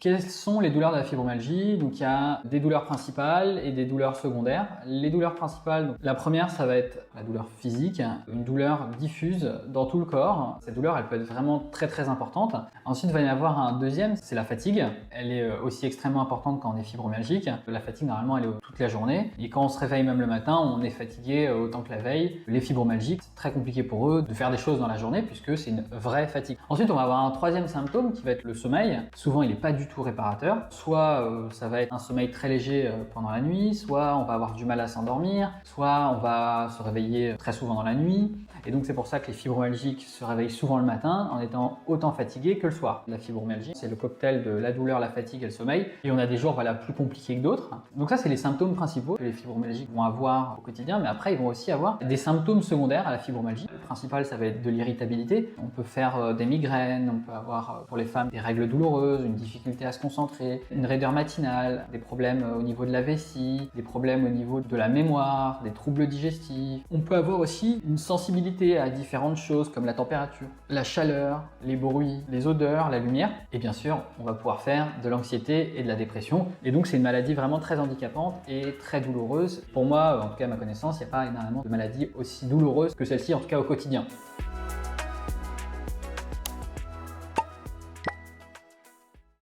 Quelles sont les douleurs de la fibromyalgie? Donc il y a des douleurs principales et des douleurs secondaires. Les douleurs principales, donc, la première ça va être la douleur physique, une douleur diffuse dans tout le corps. Cette douleur elle peut être vraiment très importante. Ensuite il va y avoir un deuxième, c'est la fatigue. Elle est aussi extrêmement importante quand on est fibromyalgique. La fatigue normalement elle est toute la journée et quand on se réveille même le matin on est fatigué autant que la veille. Les fibromyalgiques c'est très compliqué pour eux de faire des choses dans la journée puisque c'est une vraie fatigue. Ensuite on va avoir un troisième symptôme qui va être le sommeil. Souvent il n'est pas du tout réparateur. Soit ça va être un sommeil très léger pendant la nuit, soit on va avoir du mal à s'endormir, soit on va se réveiller très souvent dans la nuit. Et donc c'est pour ça que les fibromyalgiques se réveillent souvent le matin en étant autant fatigués que le soir. La fibromyalgie, c'est le cocktail de la douleur, la fatigue et le sommeil. Et on a des jours plus compliqués que d'autres. Donc ça, c'est les symptômes principaux que les fibromyalgiques vont avoir au quotidien. Mais après, ils vont aussi avoir des symptômes secondaires à la fibromyalgie. Le principal, ça va être de l'irritabilité. On peut faire des migraines, on peut avoir pour les femmes des règles douloureuses, une difficulté à se concentrer, une raideur matinale, des problèmes au niveau de la vessie, des problèmes au niveau de la mémoire, des troubles digestifs. On peut avoir aussi une sensibilité à différentes choses comme la température, la chaleur, les bruits, les odeurs, la lumière. Et bien sûr, on va pouvoir faire de l'anxiété et de la dépression. Et donc, c'est une maladie vraiment très handicapante et très douloureuse. Pour moi, en tout cas à ma connaissance, il n'y a pas énormément de maladies aussi douloureuses que celle-ci, en tout cas au quotidien.